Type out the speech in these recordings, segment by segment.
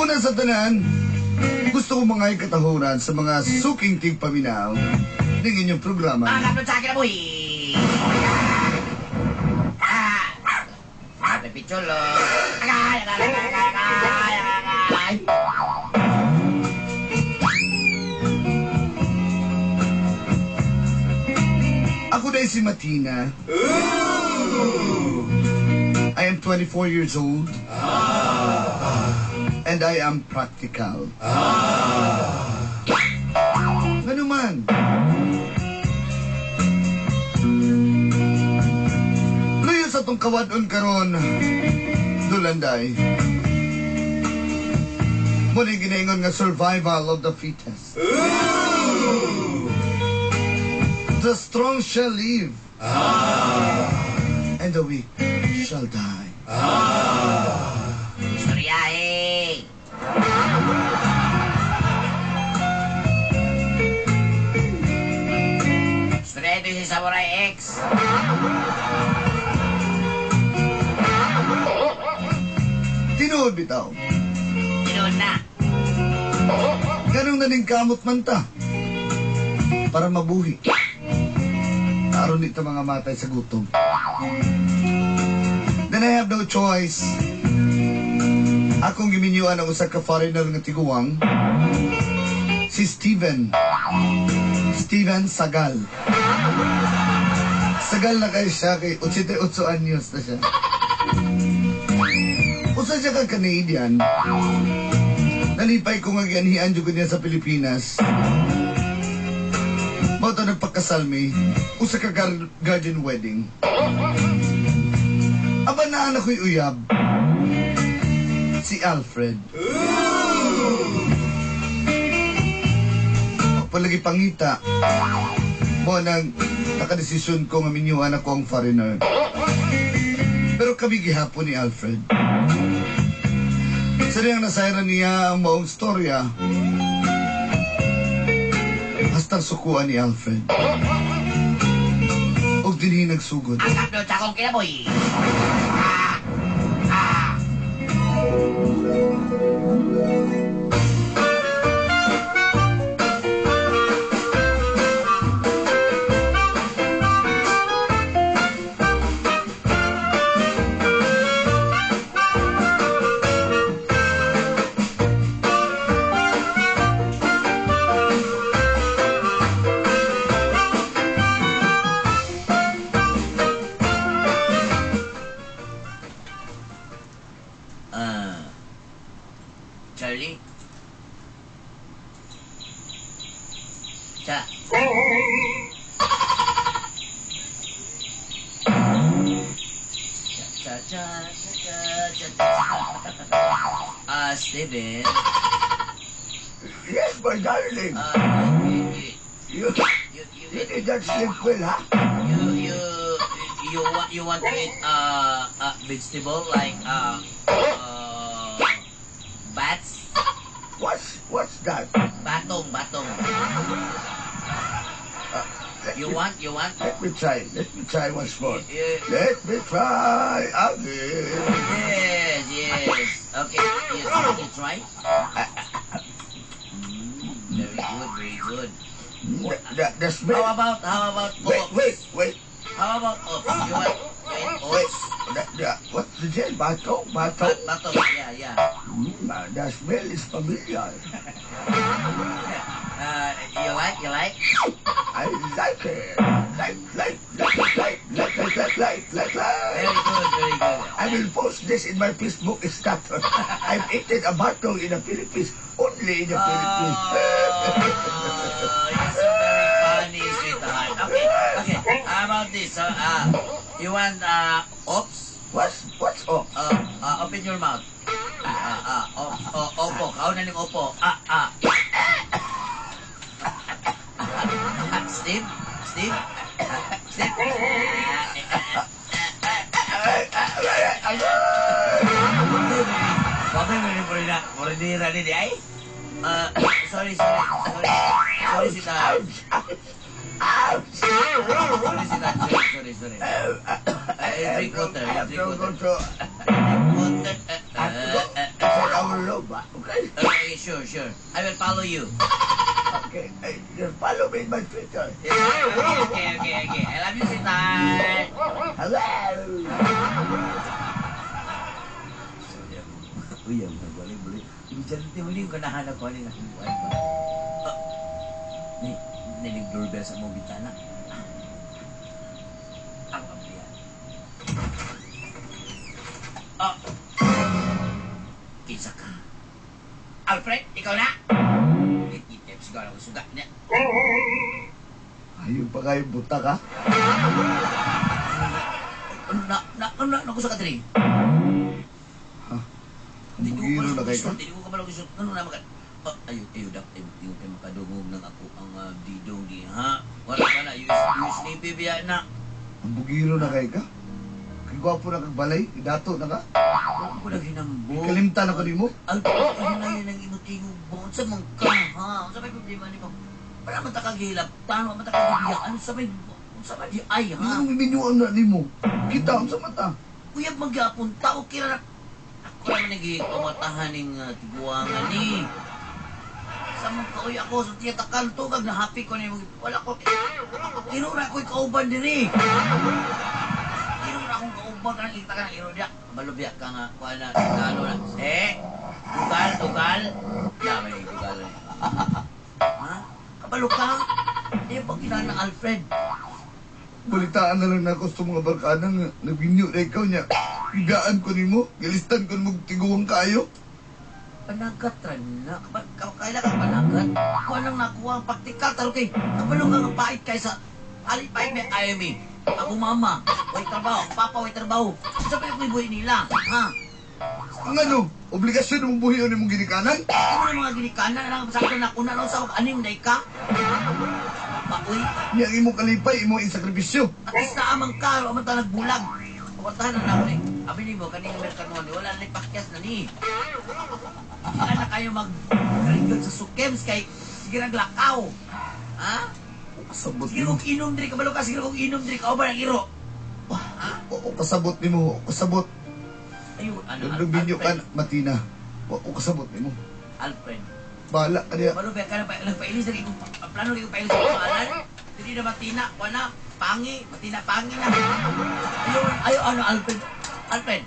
Una sa tanan, gusto ko mga ikatahuran sa mga suking tigpaminaw ng inyong programa. Gapnud sa Kinabuhi! Ate Picholo! Ako na si Matina. I am 24 years old. And I am practical. Ano man? Luyo sa tong kawadon karon, Dulanday. Muna ginaingon nga survival of the fittest. The strong shall live. And the weak shall die. Estoryaheee! Estoryaheee, ito si Samurai X. Tinuod bitaw. Tinoon na. Ganong naning kamot man ta. Para mabuhi. Aron dito mga matay sa gutom. Then I have no choice. Akong giminyuan ang usa ka foreigner nga tiguang. Si Steven Sagal. Sagal na kayo siya kay 88 anyos na siya. Usa siya ka Canadian. Nalipay ko nga gianhian jud niya sa Pilipinas. Mao to nagpakasal mi. Usa ka garden wedding. Aba na anak ko'y uyab. Si Alfred. Palagi pangita. Mo nang nakadesisyon ko nga minyuan ako ang foreigner. Pero kami gihapon ni Alfred. Sariyang nasayran niya ang maong storya. Hastang sukuan ni Alfred. Og dinhi nagsugod. Ang Gapnud sa akong Kinabuhi! Charlie? Cha? Steven? Yes, my darling. You did that sleep well, huh? You want to eat vegetable like bats? What's that? Batong. You want? Let me try once more. Yeah. Let me try again. Yes. Okay, yes, you try. Very good. The smell. How about oats? Wait. How about oats? You want oats? What's the gel? Batong? Batong, yeah. The smell is familiar. You like? I like it. Like. Very good. I will post this in my Facebook status. I've eaten a batong in the Philippines. Only in the Philippines. You're so very funny, sweetheart. Okay. How about this? You want oats? What's up? Open your mouth. Opo. Kaunan ng opo. Steve? Morinira ni ay? Sorry, sita. Sorry. Drink water. Our love. ba? Okay? Okay, sure. I will follow you. Okay. Just follow me in my future. Okay. I love you, sweetheart. Hello! Uy, boleh. Diyan muli yung kanahanap ko ni buwan ba? Nilig doorbell sa mong bitana. Ang abriyan. Kinsa ka? Alfred, ikaw na? Itip siguro ako sugat niya. Ayun pa kayo, buta ka? Ano ko sa katri? Ang bugiro na kayo ka? Hindi ko kabalo gusto. Ano na makat? Ayaw, yung kayo makadungog ng ako ang didong di, ha? Wala, US Navy biya na. Ang bugiro na kayo ka? Kay gwapo na kagbalay, idato na ka? Huwag ko lagi ng buong. Kalimtan ako ni mo? Ang pagkahinay ng imutingog buong sa mong ka, ha? Ang sabay problema ni mo. Para matakagilap, tano, matakagilap, ano sabay di ay, ha? Anong iminyuan na ni mo? Kita ang sa mata. Uyab magyapon, tao kira na. Ako naman nagigawatahan ng tiguangan ni. Sa mong kauy ako sa tiyatakan to, kag nahapi ko na yung wala ko. Kinura ko'y kauban din eh. Kinura akong kauban ka ng kita ka ng irodya. Balubyak ka nga, kuha na, galo na. Tugal. Dami na yung tugal. Ha? Kabalo ka? Eh, pag kinaan ng Alfred. Balitaan na lang na ako sa mga barkada nga nabinyo na ikaw niya. Higaan ko ni mo, gilistan ko mo tiguang kayo. Panagat rin na. Kaila ka panagat. Kung anong nakuha ang praktikal, taro kay. Kapalo ka nga pait kay sa alipay may ayami. Ako mama, way trabaho. Ako papa, way trabaho. Sabi ko yung buhay nila. Ha? Ang ano, obligasyon mong buhay o ni mong ginikanan? Ano na mga ginikanan? Ang sakto na kuna lang sa anim na ka? Uy, Niyang imong kalipay, imong insakripisyo. at least na amang karo, amang talag bulag. Pagkatahan na ako ni. Abi ni mo, kanina Amerikano ni, wala na pakyas na ni. Sila na kayo mag-ringgol sa sukems kay sige naglakaw. Ha? Kasabot Sige ni mo. kong inom diri, kabalo ka, sige kong inom diri, ka ba ng iro? Ha? O kasabot ni mo, o kasabot. Ayun, ano, Nagbinyo ka, Alfred. Matina. O kasabot ni mo. Alfred. Bahala ka niya. Malo ka na nagpailis lagi kong plano lagi kong pailis sa pangalan. Hindi na Matina, wala, pangi, Matina pangi na. Ayun, ano, Alfred. Alfred!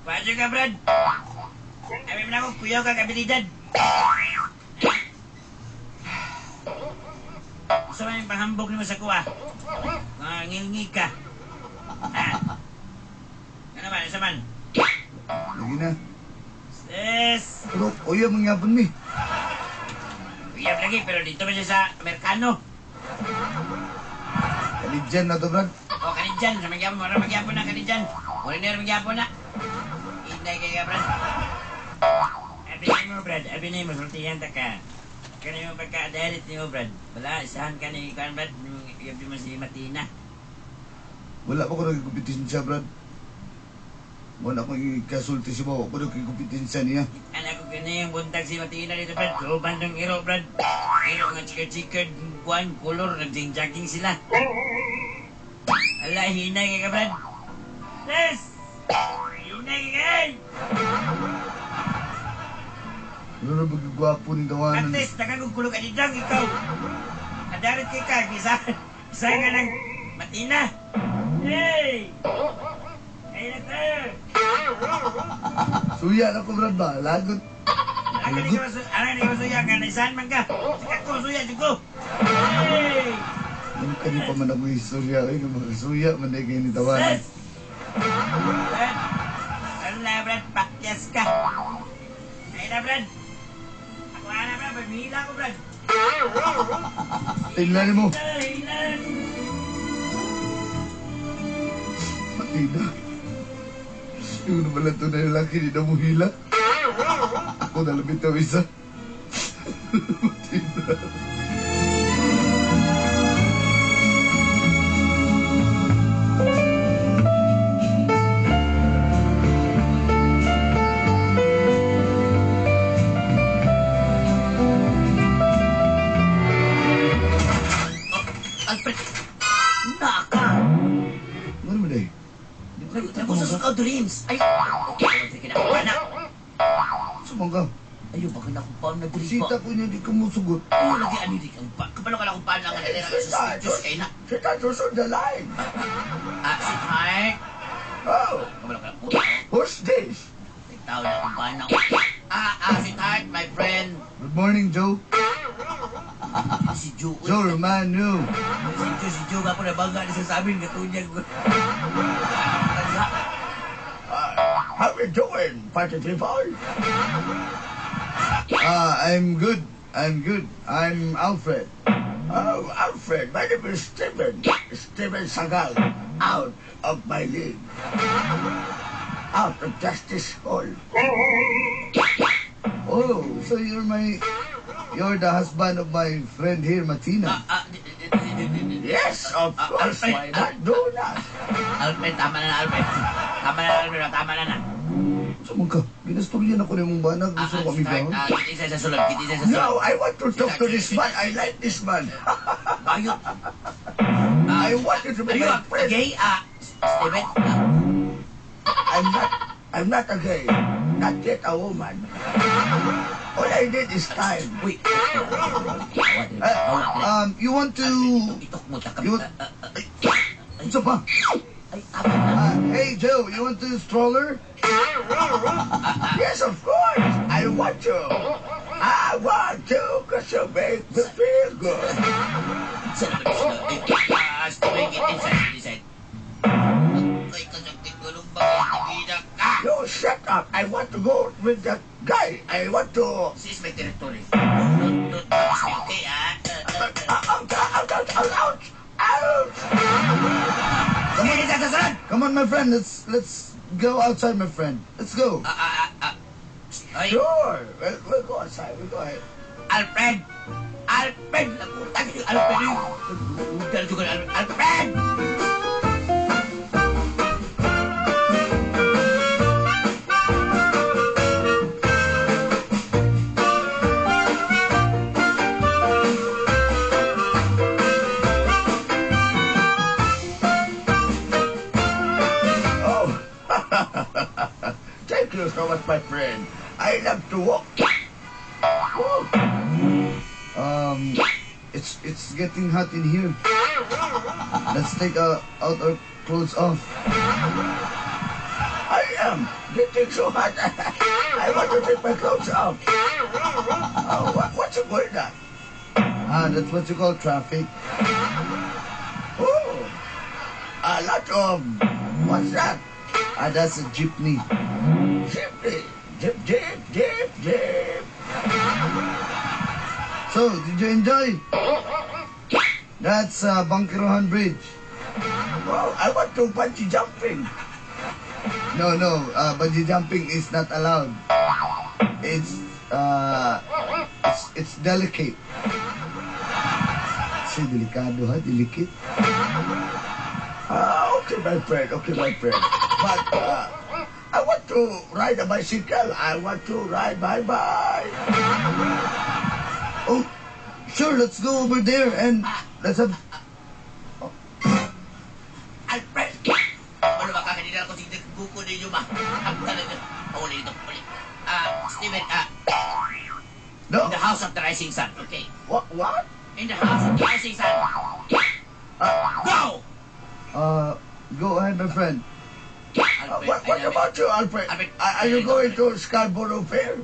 Paano ka, Brad? Kami mo na akong kuyaw kang abilidad. Gusto mo yung panghambog mo sa kuwa? Ngilngig ka. Ano man, isa man? Lagi na. Yes! Pero, oya, mangyapon mi. Kuyab lagi, pero dito man siya sa Amerikano. Kanidyan na to, Brad. O, kanidyan. Sa magyapon, marang magyapon na kanidyan. Muli na magyapon na. Hinday kay ka, Brad. Abinin mo, Brad. Abinin mo. Sultihan ta ka. Kaya yung pagka-direct niyo, Brad. Wala, isahan ka ni Ikan, Brad. Yung mo si Matina. Wala pa ko nagkumpetensya, Brad. Wala akong ikasulti si Bawa. Ako nagkumpetensya niya. Anak ko ganyan yung buntag si Matina dito, Brad. So, bandang iro, Brad. Iro nga chika-chika, buwan, color, nag-jogging sila. Ala, hinay ka, Brad. Yes! Hinay ka, Ano na magigwapo ni Dawanan? Ates, nakagugulog ka dito, ikaw. Adarit ka, isa nga ng Matina. Hey! Ayun na tayo. Suya na ko, Brad ba? Lagot. Ano ka masuya ka? Naisahan man ka. Sikat ko, suya, sigo. Hey! Ano ka di pa man ako istorya? Ay, mga suya, manay kayo ni Dawanan. Yes! Brad, ano na, Brad? Pakyas ka. Ayun na, Brad. Ako na, Brad. Pagmihila ko, Brad. Tingnan mo. Hilan. Matina. Yung naman ito na yung laki ni Namuhila. Ako na labing ito isa. Matina. things. Ay, okay, kinakapana. Sumang ka. Ayaw, baka nakapana na diri Sita pa. ko niya, di ka mo sugot. Ayaw, lagi ano di kang pa. Kapalo ka lang kung paano nga nalera ka suspicious kay na. Sita, susod the line. Sweetheart. Oh, Kapalo ka lang. who's this? Tao na kung paano. Sweetheart, my friend. Good morning, Joe. Si Joe. Joe Romano. Si Joe nga po na bangga na sasabihin katunyag ko. How you doing, Party People? I'm good. I'm good. I'm Alfred. Oh, Alfred. My name is Steven. Steven Sagal. Out of my league. Out of Justice Hall. Oh, so you're the husband of my friend here, Matina. Yes, of course. Why not do that? Alfred, tama na, Alfred. Tama na. Sumang ka. Ginastoryan ako ng mong banag. Gusto ko kami gawin. Kita isa sa sulod. No, I want to talk to this man. I like this man. Bayot. I want you to be my friend. Gay, Steven. I'm not a gay. Not yet a woman. All I need is time. Wait. You want to... Itok mo, takap. You... Ito pa. Ay, tama na. Hey, Joe, you want to stroller? Yes, of course. I want to. I want to because you make me feel good. Saan naman sila? Steven, get inside. Ay, kasakit ko nung bakit naginak ka. You shut up. I want to go with that guy. I want to... This is my territory. Don't touch me, okay, Ouch! Sige, sasasan! Come on, my friend. Let's go outside, my friend. Let's go. Ay, Sure. We'll go outside. We'll go ahead. Alfred! Nakutak yung Alfred yung... Udal juga na Alfred! Oh. Thank you so much, my friend. I love to walk. Oh. It's getting hot in here. Let's take out our clothes off. I am getting so hot. I want to take my clothes off. Oh, what's the word that? That's what you call traffic. Oh, a lot of... What's that? That's a jeepney. Jeepney. Jeep. So, did you enjoy? That's Bangkirohan Bridge. Well, I want to bungee jumping. No, bungee jumping is not allowed. It's delicate. Si delikado ha, delicate. Okay, my friend. But I want to ride a bicycle. I want to ride my bike. Oh, sure. Let's go over there and let's have. Alfred! Ano ba kakanina ako sige buko ninyo ba? Ang talaga. Uli ito. Steven, No. in the house of the rising sun, okay? What? In the house of the rising sun. Go! Go ahead, my friend. Alfred, What about you, Alfred? Alfred, Are you going to Scarborough Fair?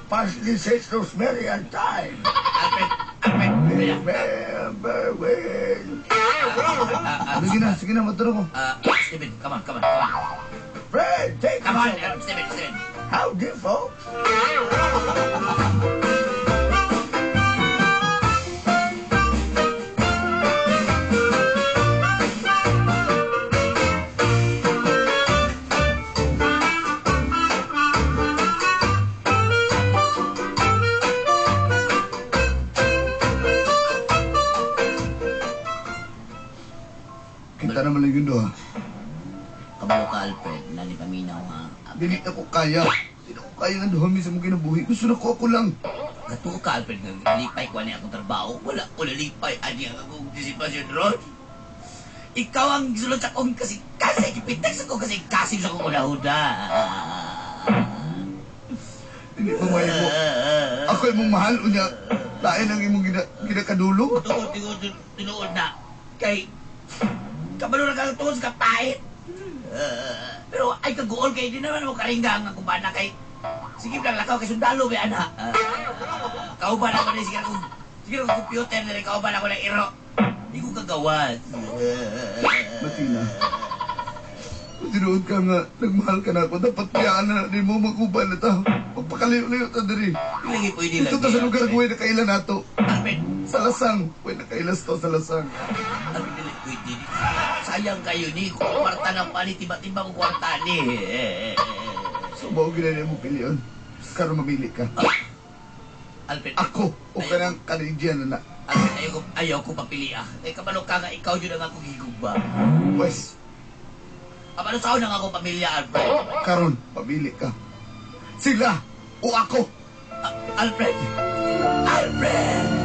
Parsley, sage, rosemary, and thyme. Alfred. Remember when... Sige na, maturo ko. Steven, come on. Fred, take Come on, it over. Steven. Howdy, folks. Kita naman lang yun do ha. Kabalo ka, Alfred. Nani paminaw ha. Dili na ko kaya. Hindi na ko kaya nga duhami sa mga kinabuhi. Gusto na ko ako lang. Gato ka, Alfred. Nalipay ko niya akong trabaho. Wala ko nalipay. Adi ang akong disipasyon ron. Ikaw ang gisulod sa kong kasi kipitek sa kong kasi sa kong una-una. Hindi pa mo. Ako imong mahal unya. Lain ang imong ginakadulong. Tinuod na. Kay kabalo na kang tungod sa kapait. Pero ay kaguol kay di naman mo karinggang ang kumana kay sige lang lakaw kay sundalo may ana. Kauban ako na sige kong computer na rin kauban ako ng iro. Hindi ko kagawas. Matina. Tinuod ka nga, nagmahal ka na ako. Dapat kayaan na rin mo magkuban na ta. Pagpakalayo-layo ta diri. Ilagi po hindi Ito ta sa lugar ko na kailan nato. Alfred. Sa lasang. Pwede na kailas to sa lasang. Alfred, pwede. Sayang kayo ni. Kwarta ng pani, tiba-tiba mo kwarta ni. So, bago ginanyan mo piliyon. Karon mamili ka. Alfred. Ako o kanang Canadian na. Alfred, ayaw ko papili ah. Eh, kabalo ka nga, ikaw yun ang akong higugba. Wes, Kabalo sa ako ng akong pamilya, Alfred. karon mamili ka. Sila o ako. Alfred! Alfred!